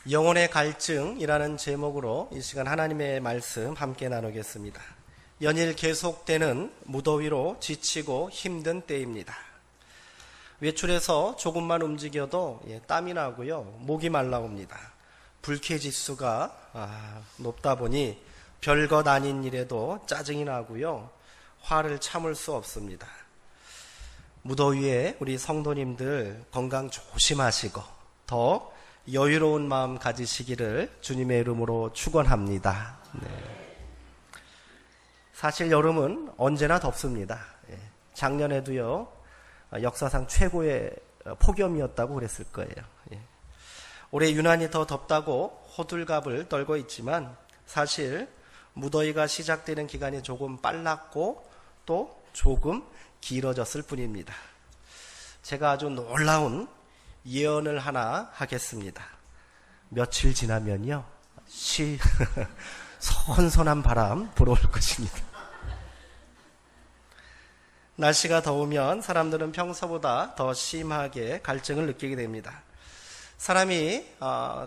영혼의 갈증이라는 제목으로 이 시간 하나님의 말씀 함께 나누겠습니다. 연일 계속되는 무더위로 지치고 힘든 때입니다. 외출해서 조금만 움직여도 땀이 나고요, 목이 말라옵니다. 불쾌지수가 높다 보니 별것 아닌 일에도 짜증이 나고요, 화를 참을 수 없습니다. 무더위에 우리 성도님들 건강 조심하시고 더 여유로운 마음 가지시기를 주님의 이름으로 축원합니다. 사실 여름은 언제나 덥습니다. 작년에도요, 역사상 최고의 폭염이었다고 그랬을 거예요. 올해 유난히 더 덥다고 호들갑을 떨고 있지만 사실 무더위가 시작되는 기간이 조금 빨랐고 또 조금 길어졌을 뿐입니다. 제가 아주 놀라운 예언을 하나 하겠습니다. 며칠 지나면요, 선선한 바람 불어올 것입니다. 날씨가 더우면 사람들은 평소보다 더 심하게 갈증을 느끼게 됩니다. 사람이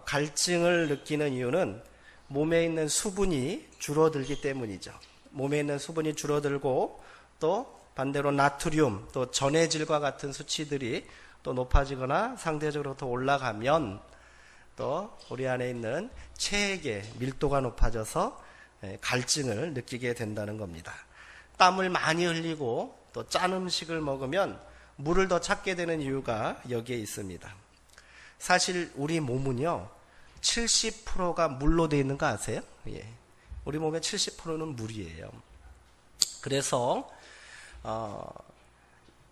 갈증을 느끼는 이유는 몸에 있는 수분이 줄어들기 때문이죠. 몸에 있는 수분이 줄어들고 또 반대로 나트륨, 또 전해질과 같은 수치들이 또 높아지거나 상대적으로 더 올라가면 또 우리 안에 있는 체액의 밀도가 높아져서 갈증을 느끼게 된다는 겁니다. 땀을 많이 흘리고 또 짠 음식을 먹으면 물을 더 찾게 되는 이유가 여기에 있습니다. 사실 우리 몸은요, 70%가 물로 되어 있는 거 아세요? 우리 몸의 70%는 물이에요. 그래서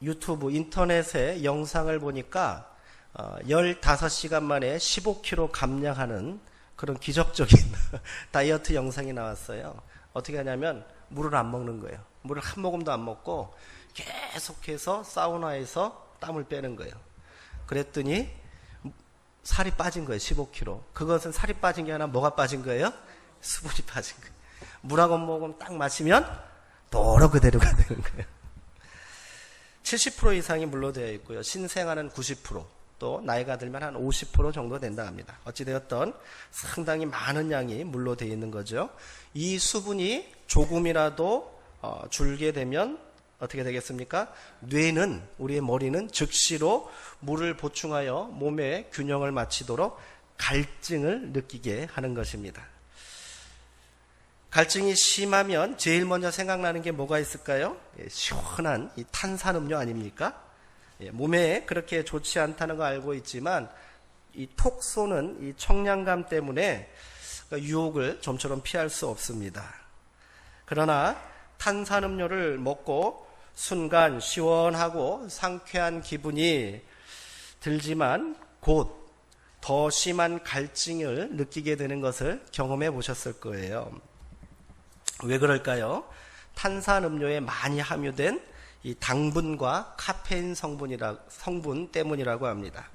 유튜브, 인터넷에 영상을 보니까 15시간 만에 15kg 감량하는 그런 기적적인 다이어트 영상이 나왔어요. 어떻게 하냐면 물을 안 먹는 거예요. 물을 한 모금도 안 먹고 계속해서 사우나에서 땀을 빼는 거예요. 그랬더니 살이 빠진 거예요. 15kg. 그것은 살이 빠진 게 아니라 뭐가 빠진 거예요? 수분이 빠진 거예요. 물 한 모금 딱 마시면 도로 그대로가 되는 거예요. 70% 이상이 물로 되어 있고요. 신생아는 90%, 또 나이가 들면 한 50% 정도 된다 합니다. 어찌되었던 상당히 많은 양이 물로 되어 있는 거죠. 이 수분이 조금이라도 줄게 되면 어떻게 되겠습니까? 뇌는, 우리의 머리는 즉시로 물을 보충하여 몸의 균형을 맞추도록 갈증을 느끼게 하는 것입니다. 갈증이 심하면 제일 먼저 생각나는 게 뭐가 있을까요? 시원한 이 탄산음료 아닙니까? 몸에 그렇게 좋지 않다는 거 알고 있지만 이 톡 쏘는 이 청량감 때문에 유혹을 좀처럼 피할 수 없습니다. 그러나 탄산음료를 먹고 순간 시원하고 상쾌한 기분이 들지만 곧 더 심한 갈증을 느끼게 되는 것을 경험해 보셨을 거예요. 왜 그럴까요? 탄산음료에 많이 함유된 이 당분과 카페인 성분 때문이라고 합니다.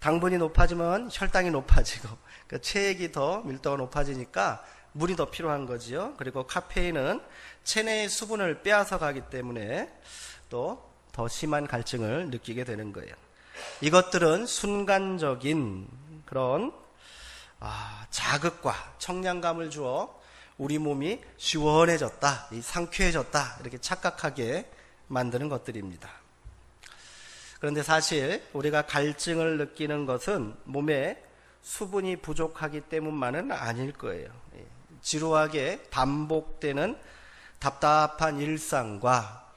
당분이 높아지면 혈당이 높아지고 그러니까 체액이 더 밀도가 높아지니까 물이 더 필요한 거지요. 그리고 카페인은 체내의 수분을 빼앗아 가기 때문에 또 더 심한 갈증을 느끼게 되는 거예요. 이것들은 순간적인 그런 자극과 청량감을 주어 우리 몸이 시원해졌다, 상쾌해졌다 이렇게 착각하게 만드는 것들입니다. 그런데 사실 우리가 갈증을 느끼는 것은 몸에 수분이 부족하기 때문만은 아닐 거예요. 지루하게 반복되는 답답한 일상과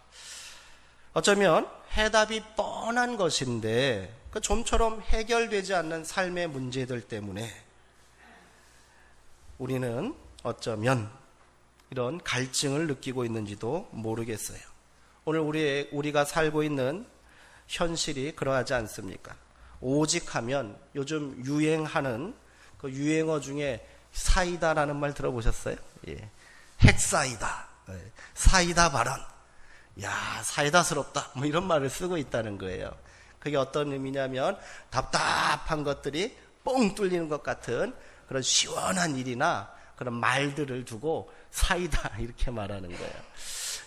어쩌면 해답이 뻔한 것인데 좀처럼 해결되지 않는 삶의 문제들 때문에 우리는 어쩌면 이런 갈증을 느끼고 있는지도 모르겠어요. 오늘 우리가 살고 있는 현실이 그러하지 않습니까? 오직 하면 요즘 유행하는 그 유행어 중에 사이다라는 말 들어보셨어요? 핵사이다, 사이다 발언, 야 사이다스럽다, 뭐 이런 말을 쓰고 있다는 거예요. 그게 어떤 의미냐면 답답한 것들이 뻥 뚫리는 것 같은 그런 시원한 일이나 그런 말들을 두고 사이다 이렇게 말하는 거예요.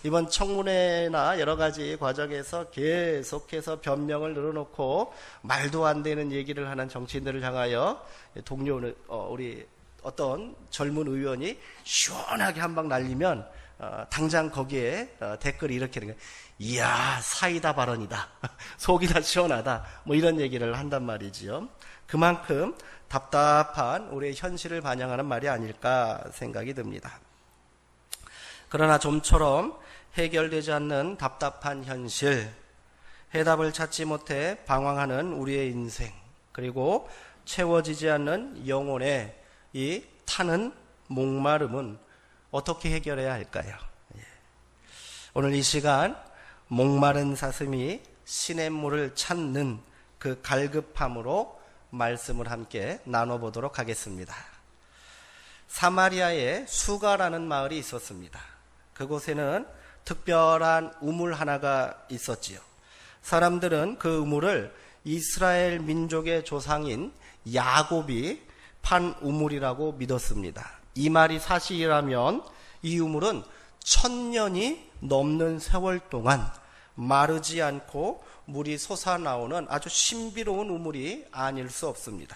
이번 청문회나 여러 가지 과정에서 계속해서 변명을 늘어놓고 말도 안 되는 얘기를 하는 정치인들을 향하여 동료 우리 어떤 젊은 의원이 시원하게 한 방 날리면 당장 거기에 댓글이 이렇게 되는 거예요. 이야, 사이다 발언이다. 속이 다 시원하다. 뭐 이런 얘기를 한단 말이지요. 그만큼 답답한 우리의 현실을 반영하는 말이 아닐까 생각이 듭니다. 그러나 좀처럼 해결되지 않는 답답한 현실, 해답을 찾지 못해 방황하는 우리의 인생, 그리고 채워지지 않는 영혼의 이 타는 목마름은 어떻게 해결해야 할까요? 오늘 이 시간 목마른 사슴이 시냇물을 찾는 그 갈급함으로 말씀을 함께 나눠보도록 하겠습니다. 사마리아에 수가라는 마을이 있었습니다. 그곳에는 특별한 우물 하나가 있었지요. 사람들은 그 우물을 이스라엘 민족의 조상인 야곱이 판 우물이라고 믿었습니다. 이 말이 사실이라면 이 우물은 1000년이 넘는 세월 동안 마르지 않고 물이 솟아나오는 아주 신비로운 우물이 아닐 수 없습니다.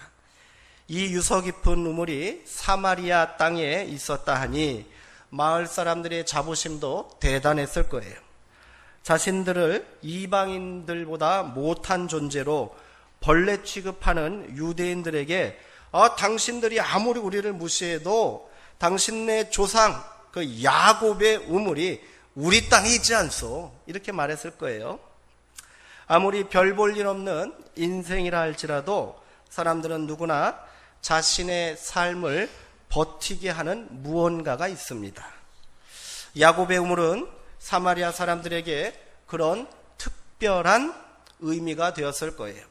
이 유서 깊은 우물이 사마리아 땅에 있었다 하니 마을 사람들의 자부심도 대단했을 거예요. 자신들을 이방인들보다 못한 존재로 벌레 취급하는 유대인들에게 당신들이 아무리 우리를 무시해도 당신네 조상 그 야곱의 우물이 우리 땅에 있지 않소, 이렇게 말했을 거예요. 아무리 별 볼 일 없는 인생이라 할지라도 사람들은 누구나 자신의 삶을 버티게 하는 무언가가 있습니다. 야곱의 우물은 사마리아 사람들에게 그런 특별한 의미가 되었을 거예요.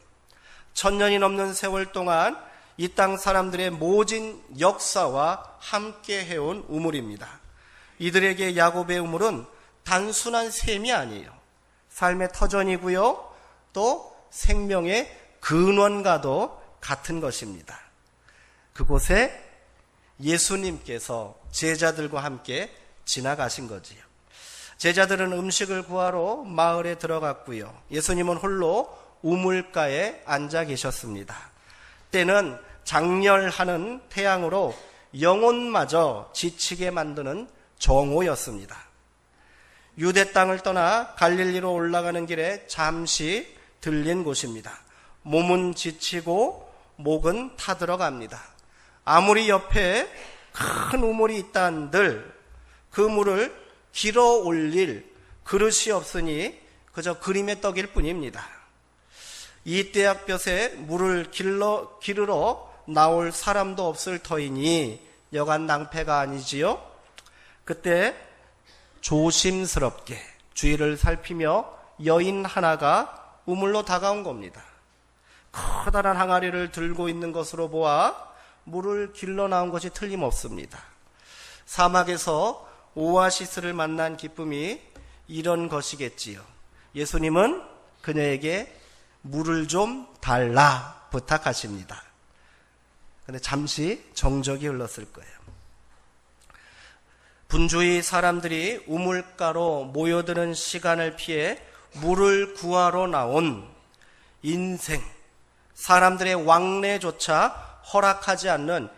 1000년이 넘는 세월 동안 이 땅 사람들의 모진 역사와 함께 해온 우물입니다. 이들에게 야곱의 우물은 단순한 샘이 아니에요. 삶의 터전이고요, 또 생명의 근원과도 같은 것입니다. 그곳에 예수님께서 제자들과 함께 지나가신 거지요. 제자들은 음식을 구하러 마을에 들어갔고요. 예수님은 홀로 우물가에 앉아 계셨습니다. 때는 장렬하는 태양으로 영혼마저 지치게 만드는 정오였습니다. 유대 땅을 떠나 갈릴리로 올라가는 길에 잠시 들린 곳입니다. 몸은 지치고 목은 타들어갑니다. 아무리 옆에 큰 우물이 있다 한들 그 물을 길어 올릴 그릇이 없으니 그저 그림의 떡일 뿐입니다. 이 떼약볕에 물을 기르러 나올 사람도 없을 터이니 여간 낭패가 아니지요. 그때 조심스럽게 주위를 살피며 여인 하나가 우물로 다가온 겁니다. 커다란 항아리를 들고 있는 것으로 보아 물을 길러 나온 것이 틀림없습니다. 사막에서 오아시스를 만난 기쁨이 이런 것이겠지요. 예수님은 그녀에게 물을 좀 달라 부탁하십니다. 근데 잠시 정적이 흘렀을 거예요. 분주히 사람들이 우물가로 모여드는 시간을 피해 물을 구하러 나온 인생, 사람들의 왕래조차 허락하지 않는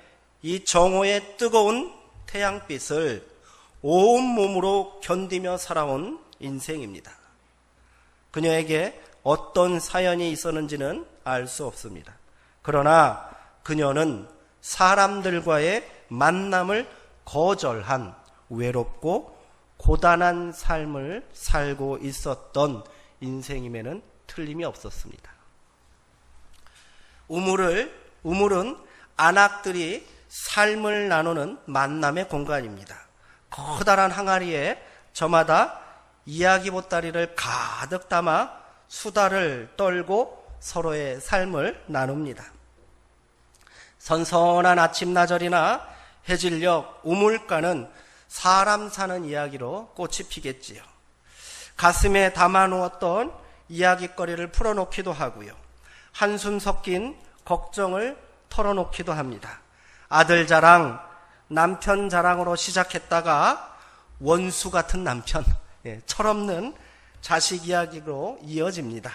이 정오의 뜨거운 태양빛을 온몸으로 견디며 살아온 인생입니다. 그녀에게 어떤 사연이 있었는지는 알 수 없습니다. 그러나 그녀는 사람들과의 만남을 거절한 외롭고 고단한 삶을 살고 있었던 인생임에는 틀림이 없었습니다. 우물은 안악들이 삶을 나누는 만남의 공간입니다. 커다란 항아리에 저마다 이야기 보따리를 가득 담아 수다를 떨고 서로의 삶을 나눕니다. 선선한 아침나절이나 해질녘 우물가는 사람 사는 이야기로 꽃이 피겠지요. 가슴에 담아놓았던 이야깃거리를 풀어놓기도 하고요. 한숨 섞인 걱정을 털어놓기도 합니다. 아들 자랑, 남편 자랑으로 시작했다가 원수 같은 남편, 철없는 자식 이야기로 이어집니다.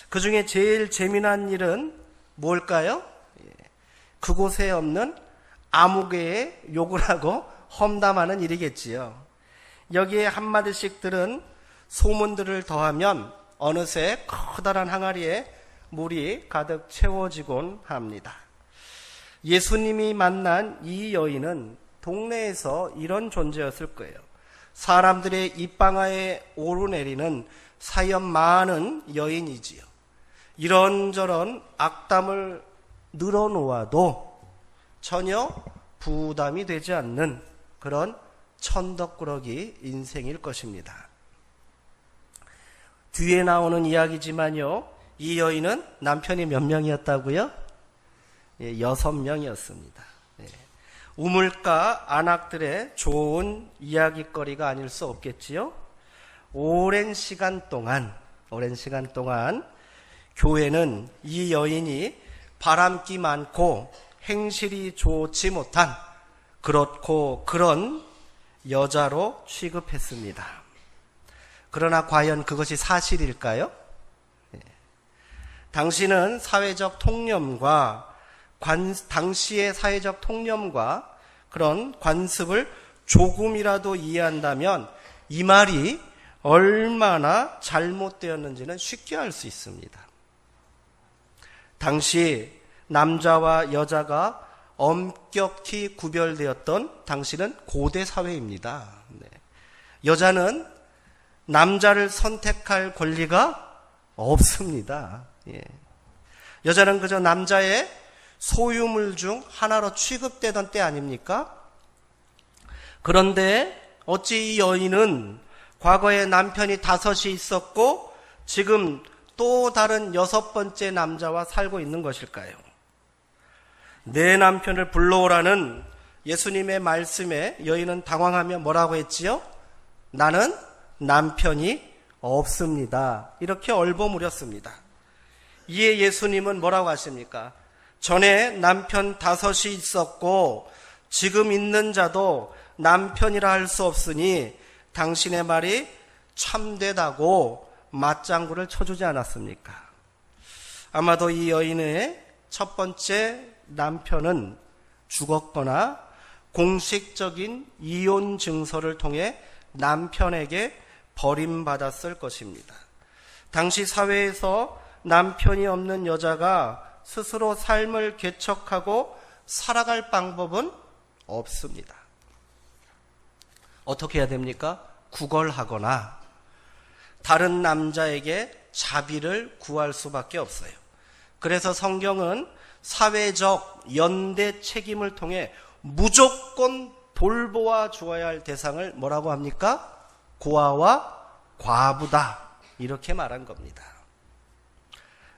그 중에 제일 재미난 일은 뭘까요? 그곳에 없는 아무개에 욕을 하고 험담하는 일이겠지요. 여기에 한마디씩 들은 소문들을 더하면 어느새 커다란 항아리에 물이 가득 채워지곤 합니다. 예수님이 만난 이 여인은 동네에서 이런 존재였을 거예요. 사람들의 입방아에 오르내리는 사연 많은 여인이지요. 이런저런 악담을 늘어놓아도 전혀 부담이 되지 않는 그런 천덕꾸러기 인생일 것입니다. 뒤에 나오는 이야기지만요, 이 여인은 남편이 몇 명이었다고요? 6명이었습니다. 우물가 안악들의 좋은 이야기거리가 아닐 수 없겠지요. 오랜 시간 동안 교회는 이 여인이 바람기 많고 행실이 좋지 못한 그런 여자로 취급했습니다. 그러나 과연 그것이 사실일까요? 당시의 사회적 통념과 그런 관습을 조금이라도 이해한다면 이 말이 얼마나 잘못되었는지는 쉽게 알 수 있습니다. 당시 남자와 여자가 엄격히 구별되었던 당시는 고대 사회입니다. 여자는 남자를 선택할 권리가 없습니다. 여자는 그저 남자의 소유물 중 하나로 취급되던 때 아닙니까? 그런데 어찌 이 여인은 과거에 남편이 5이 있었고 지금 또 다른 6번째 남자와 살고 있는 것일까요? 내 남편을 불러오라는 예수님의 말씀에 여인은 당황하며 뭐라고 했지요? 나는 남편이 없습니다. 이렇게 얼버무렸습니다. 이에 예수님은 뭐라고 하십니까? 전에 남편 5이 있었고 지금 있는 자도 남편이라 할 수 없으니 당신의 말이 참되다고 맞장구를 쳐주지 않았습니까? 아마도 이 여인의 첫 번째 남편은 죽었거나 공식적인 이혼 증서를 통해 남편에게 버림받았을 것입니다. 당시 사회에서 남편이 없는 여자가 스스로 삶을 개척하고 살아갈 방법은 없습니다. 어떻게 해야 됩니까? 구걸하거나 다른 남자에게 자비를 구할 수밖에 없어요. 그래서 성경은 사회적 연대 책임을 통해 무조건 돌보아 주어야 할 대상을 뭐라고 합니까? 고아와 과부다. 이렇게 말한 겁니다.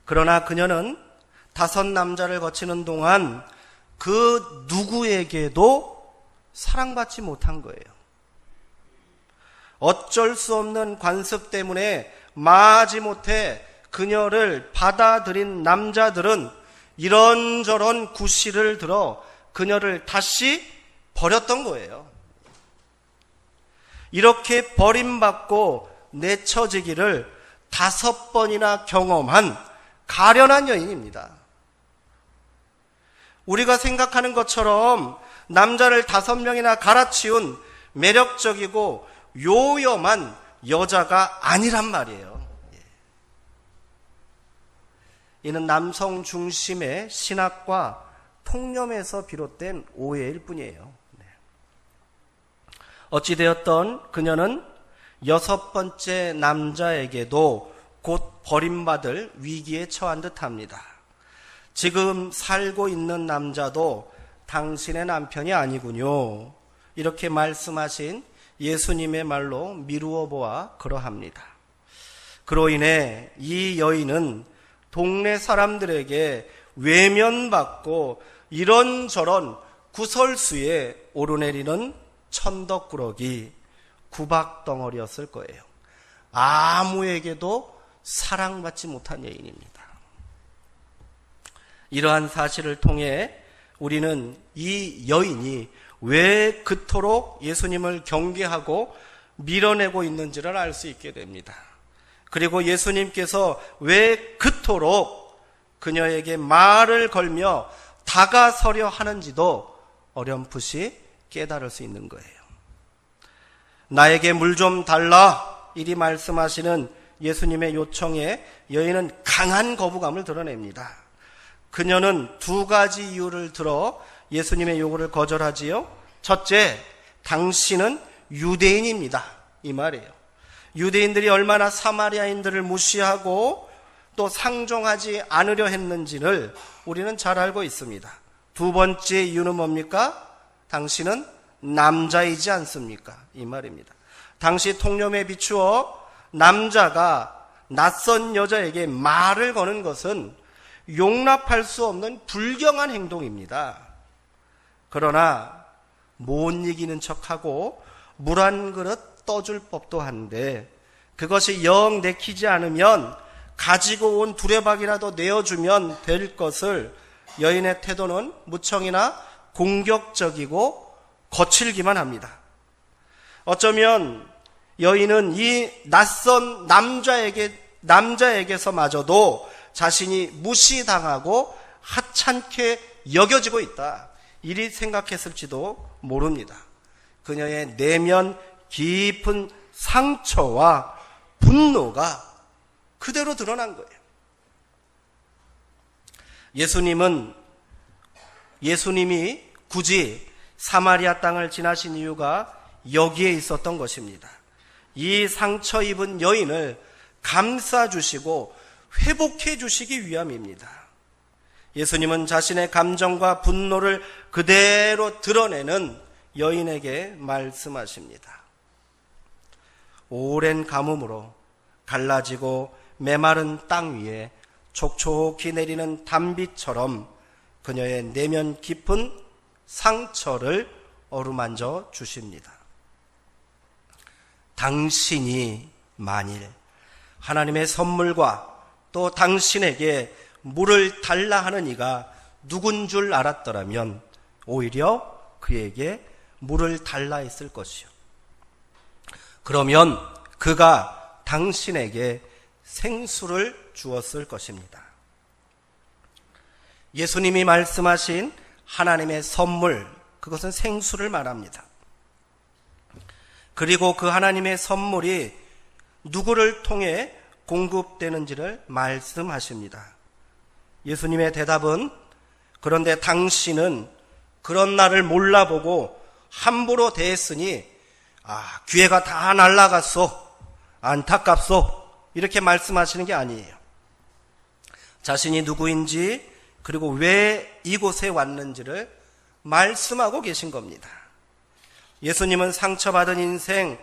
그러나 그녀는 5 남자를 거치는 동안 그 누구에게도 사랑받지 못한 거예요. 어쩔 수 없는 관습 때문에 마지못해 그녀를 받아들인 남자들은 이런저런 구실을 들어 그녀를 다시 버렸던 거예요. 이렇게 버림받고 내쳐지기를 5번이나 경험한 가련한 여인입니다. 우리가 생각하는 것처럼 남자를 5명이나 갈아치운 매력적이고 요염한 여자가 아니란 말이에요. 이는 남성 중심의 신학과 통념에서 비롯된 오해일 뿐이에요. 어찌되었던 그녀는 6번째 남자에게도 곧 버림받을 위기에 처한 듯합니다. 지금 살고 있는 남자도 당신의 남편이 아니군요. 이렇게 말씀하신 예수님의 말로 미루어 보아 그러합니다. 그로 인해 이 여인은 동네 사람들에게 외면받고 이런저런 구설수에 오르내리는 천덕꾸러기, 구박덩어리였을 거예요. 아무에게도 사랑받지 못한 여인입니다. 이러한 사실을 통해 우리는 이 여인이 왜 그토록 예수님을 경계하고 밀어내고 있는지를 알 수 있게 됩니다. 그리고 예수님께서 왜 그토록 그녀에게 말을 걸며 다가서려 하는지도 어렴풋이 깨달을 수 있는 거예요. 나에게 물 좀 달라 이리 말씀하시는 예수님의 요청에 여인은 강한 거부감을 드러냅니다. 그녀는 두 가지 이유를 들어 예수님의 요구를 거절하지요. 첫째, 당신은 유대인입니다. 이 말이에요. 유대인들이 얼마나 사마리아인들을 무시하고 또 상종하지 않으려 했는지를 우리는 잘 알고 있습니다. 두 번째 이유는 뭡니까? 당신은 남자이지 않습니까? 이 말입니다. 당시 통념에 비추어 남자가 낯선 여자에게 말을 거는 것은 용납할 수 없는 불경한 행동입니다. 그러나 못 이기는 척하고 물 한 그릇 떠줄 법도 한데 그것이 영 내키지 않으면 가지고 온 두레박이라도 내어주면 될 것을 여인의 태도는 무청이나 공격적이고 거칠기만 합니다. 어쩌면 여인은 이 낯선 남자에게서마저도 자신이 무시당하고 하찮게 여겨지고 있다. 이리 생각했을지도 모릅니다. 그녀의 내면 깊은 상처와 분노가 그대로 드러난 거예요. 예수님이 굳이 사마리아 땅을 지나신 이유가 여기에 있었던 것입니다. 이 상처 입은 여인을 감싸주시고 회복해 주시기 위함입니다. 예수님은 자신의 감정과 분노를 그대로 드러내는 여인에게 말씀하십니다. 오랜 가뭄으로 갈라지고 메마른 땅 위에 촉촉히 내리는 단비처럼 그녀의 내면 깊은 상처를 어루만져 주십니다. 당신이 만일 하나님의 선물과 또 당신에게 물을 달라 하는 이가 누군 줄 알았더라면 오히려 그에게 물을 달라 했을 것이요. 그러면 그가 당신에게 생수를 주었을 것입니다. 예수님이 말씀하신 하나님의 선물, 그것은 생수를 말합니다. 그리고 그 하나님의 선물이 누구를 통해 공급되는지를 말씀하십니다. 예수님의 대답은 그런데 당신은 그런 날을 몰라보고 함부로 대했으니 기회가 다 날아갔소, 안타깝소 이렇게 말씀하시는 게 아니에요. 자신이 누구인지 그리고 왜 이곳에 왔는지를 말씀하고 계신 겁니다. 예수님은 상처받은 인생,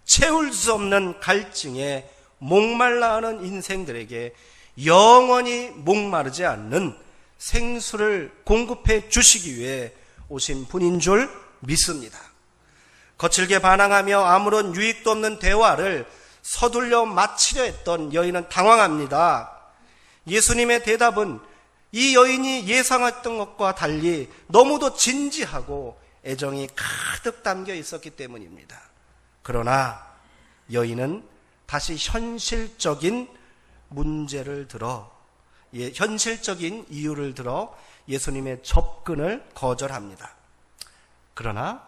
채울 수 없는 갈증에 목말라하는 인생들에게 영원히 목마르지 않는 생수를 공급해 주시기 위해 오신 분인 줄 믿습니다. 거칠게 반항하며 아무런 유익도 없는 대화를 서둘러 마치려 했던 여인은 당황합니다. 예수님의 대답은 이 여인이 예상했던 것과 달리 너무도 진지하고 애정이 가득 담겨 있었기 때문입니다. 그러나 여인은 다시 현실적인 문제를 들어, 현실적인 이유를 들어 예수님의 접근을 거절합니다. 그러나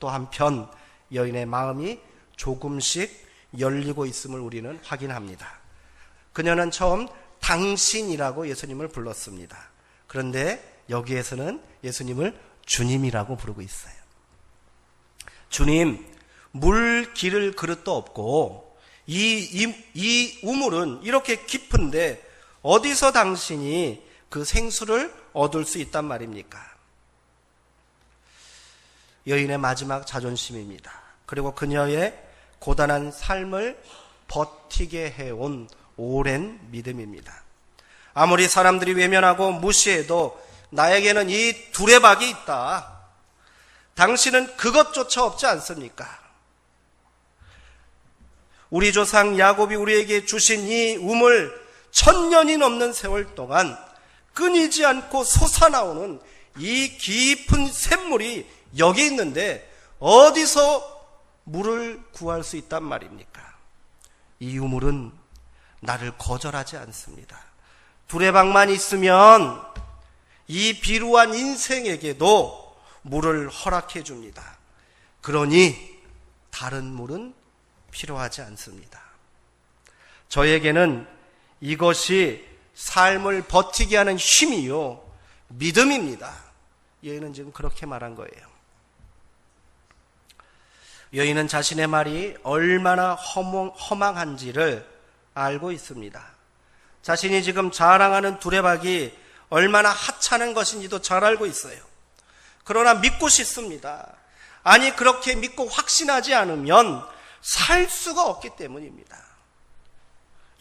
또 한편 여인의 마음이 조금씩 열리고 있음을 우리는 확인합니다. 그녀는 처음 당신이라고 예수님을 불렀습니다. 그런데 여기에서는 예수님을 주님이라고 부르고 있어요. 주님, 물 기를 그릇도 없고 이 우물은 이렇게 깊은데 어디서 당신이 그 생수를 얻을 수 있단 말입니까? 여인의 마지막 자존심입니다. 그리고 그녀의 고단한 삶을 버티게 해온 오랜 믿음입니다. 아무리 사람들이 외면하고 무시해도 나에게는 이 두레박이 있다. 당신은 그것조차 없지 않습니까? 우리 조상 야곱이 우리에게 주신 이 우물 1000년이 넘는 세월 동안 끊이지 않고 솟아나오는 이 깊은 샘물이 여기 있는데 어디서 물을 구할 수 있단 말입니까? 이 우물은 나를 거절하지 않습니다. 두레방만 있으면 이 비루한 인생에게도 물을 허락해 줍니다. 그러니 다른 물은 필요하지 않습니다. 저에게는 이것이 삶을 버티게 하는 힘이요, 믿음입니다. 여인은 지금 그렇게 말한 거예요. 여인은 자신의 말이 얼마나 허망한지를 알고 있습니다. 자신이 지금 자랑하는 두레박이 얼마나 하찮은 것인지도 잘 알고 있어요. 그러나 믿고 싶습니다. 아니, 그렇게 믿고 확신하지 않으면 살 수가 없기 때문입니다.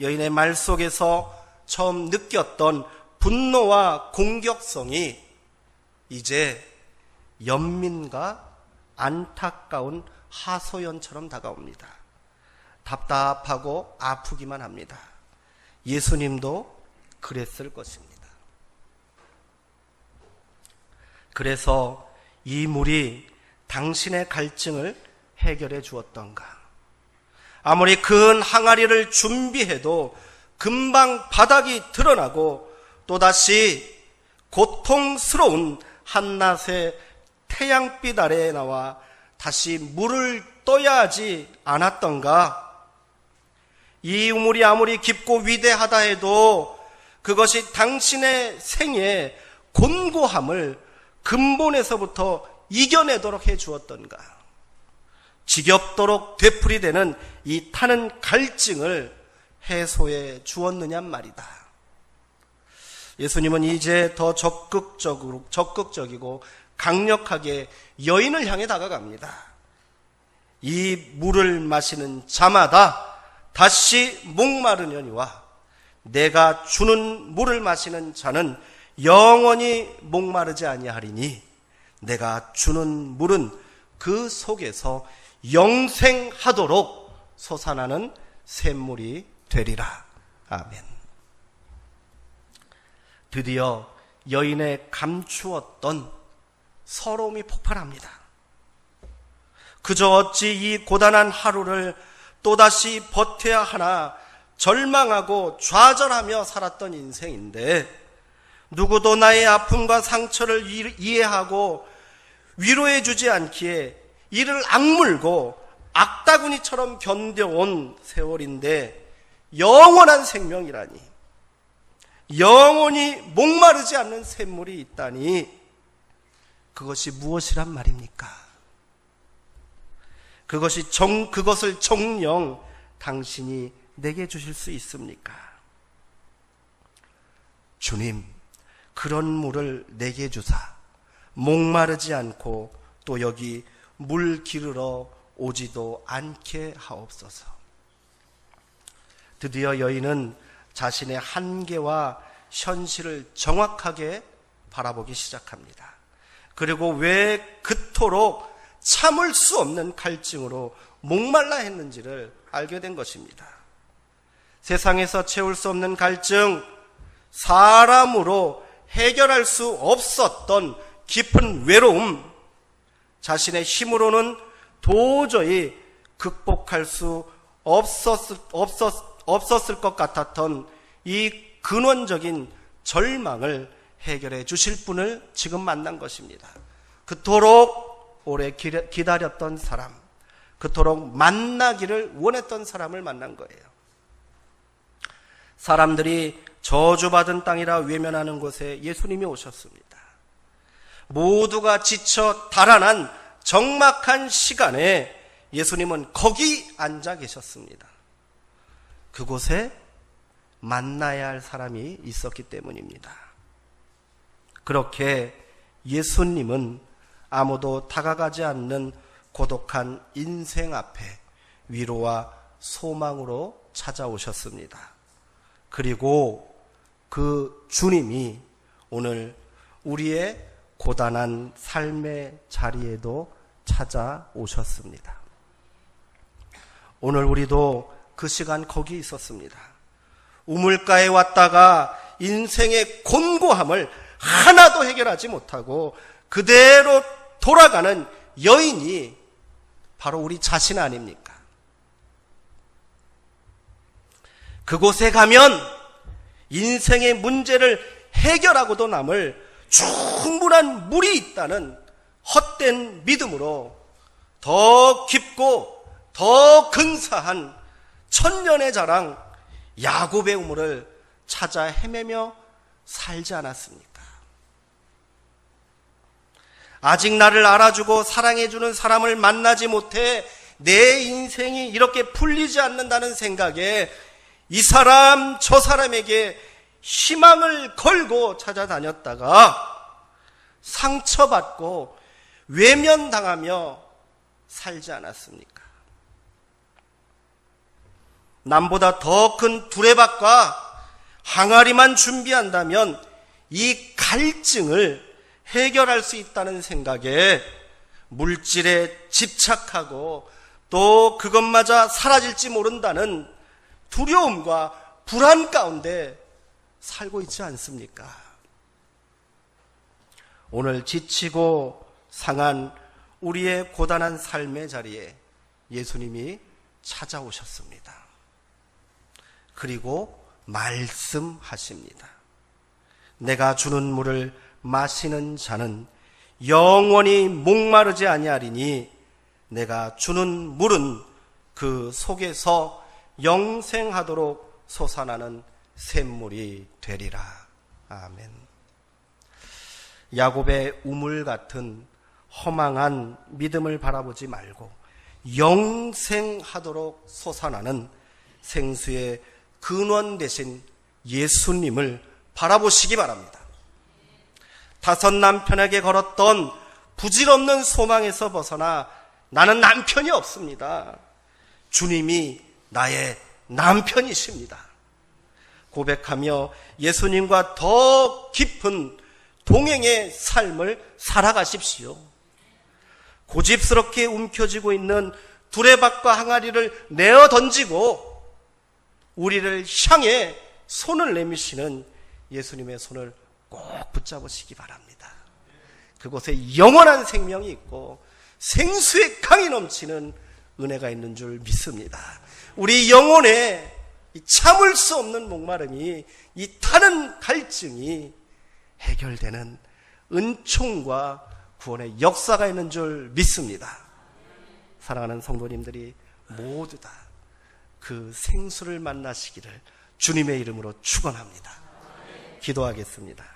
여인의 말 속에서 처음 느꼈던 분노와 공격성이 이제 연민과 안타까운 하소연처럼 다가옵니다. 답답하고 아프기만 합니다. 예수님도 그랬을 것입니다. 그래서 이 물이 당신의 갈증을 해결해 주었던가? 아무리 큰 항아리를 준비해도 금방 바닥이 드러나고 또다시 고통스러운 한낮의 태양빛 아래에 나와 다시 물을 떠야 하지 않았던가? 이 우물이 아무리 깊고 위대하다 해도 그것이 당신의 생의 곤고함을 근본에서부터 이겨내도록 해 주었던가? 지겹도록 되풀이되는 이 타는 갈증을 해소해 주었느냐 말이다. 예수님은 이제 더 적극적이고 강력하게 여인을 향해 다가갑니다. 이 물을 마시는 자마다 다시 목마르려니와 내가 주는 물을 마시는 자는 영원히 목마르지 아니하리니 내가 주는 물은 그 속에서 영생하도록 솟아나는 샘물이 되리라. 아멘. 드디어 여인의 감추었던 서러움이 폭발합니다. 그저 어찌 이 고단한 하루를 또다시 버텨야 하나 절망하고 좌절하며 살았던 인생인데, 누구도 나의 아픔과 상처를 이해하고 위로해 주지 않기에 이를 악물고 악다구니처럼 견뎌온 세월인데, 영원한 생명이라니, 영원히 목마르지 않는 샘물이 있다니, 그것이 무엇이란 말입니까? 그것을 정녕 당신이 내게 주실 수 있습니까? 주님, 그런 물을 내게 주사 목마르지 않고 또 여기 물 기르러 오지도 않게 하옵소서. 드디어 여인은 자신의 한계와 현실을 정확하게 바라보기 시작합니다. 그리고 왜 그토록 참을 수 없는 갈증으로 목말라 했는지를 알게 된 것입니다. 세상에서 채울 수 없는 갈증, 사람으로 해결할 수 없었던 깊은 외로움, 자신의 힘으로는 도저히 극복할 수 없었을 것 같았던 이 근원적인 절망을 해결해 주실 분을 지금 만난 것입니다. 그토록 오래 기다렸던 사람, 그토록 만나기를 원했던 사람을 만난 거예요. 사람들이 저주받은 땅이라 외면하는 곳에 예수님이 오셨습니다. 모두가 지쳐 달아난 적막한 시간에 예수님은 거기 앉아 계셨습니다. 그곳에 만나야 할 사람이 있었기 때문입니다. 그렇게 예수님은 아무도 다가가지 않는 고독한 인생 앞에 위로와 소망으로 찾아오셨습니다. 그리고 그 주님이 오늘 우리의 고단한 삶의 자리에도 찾아오셨습니다. 오늘 우리도 그 시간 거기 있었습니다. 우물가에 왔다가 인생의 곤고함을 하나도 해결하지 못하고 그대로 돌아가는 여인이 바로 우리 자신 아닙니까? 그곳에 가면 인생의 문제를 해결하고도 남을 충분한 물이 있다는 헛된 믿음으로 더 깊고 더 근사한 천년의 자랑 야곱의 우물을 찾아 헤매며 살지 않았습니까? 아직 나를 알아주고 사랑해주는 사람을 만나지 못해 내 인생이 이렇게 풀리지 않는다는 생각에 이 사람 저 사람에게 희망을 걸고 찾아다녔다가 상처받고 외면당하며 살지 않았습니까? 남보다 더 큰 두레박과 항아리만 준비한다면 이 갈증을 해결할 수 있다는 생각에 물질에 집착하고 또 그것마저 사라질지 모른다는 두려움과 불안 가운데 살고 있지 않습니까? 오늘 지치고 상한 우리의 고단한 삶의 자리에 예수님이 찾아오셨습니다. 그리고 말씀하십니다. 내가 주는 물을 마시는 자는 영원히 목마르지 아니하리니 내가 주는 물은 그 속에서 영생하도록 솟아나는 샘물이 되리라. 아멘. 야곱의 우물 같은 허망한 믿음을 바라보지 말고 영생하도록 솟아나는 생수의 근원 되신 예수님을 바라보시기 바랍니다. 다섯 남편에게 걸었던 부질없는 소망에서 벗어나 나는 남편이 없습니다. 주님이 나의 남편이십니다. 고백하며 예수님과 더 깊은 동행의 삶을 살아가십시오. 고집스럽게 움켜쥐고 있는 두레박과 항아리를 내어 던지고 우리를 향해 손을 내미시는 예수님의 손을 꼭 붙잡으시기 바랍니다. 그곳에 영원한 생명이 있고 생수의 강이 넘치는 은혜가 있는 줄 믿습니다. 우리 영혼에 이 참을 수 없는 목마름이, 이 타는 갈증이 해결되는 은총과 구원의 역사가 있는 줄 믿습니다. 사랑하는 성도님들이 모두 다 그 생수를 만나시기를 주님의 이름으로 축원합니다. 기도하겠습니다.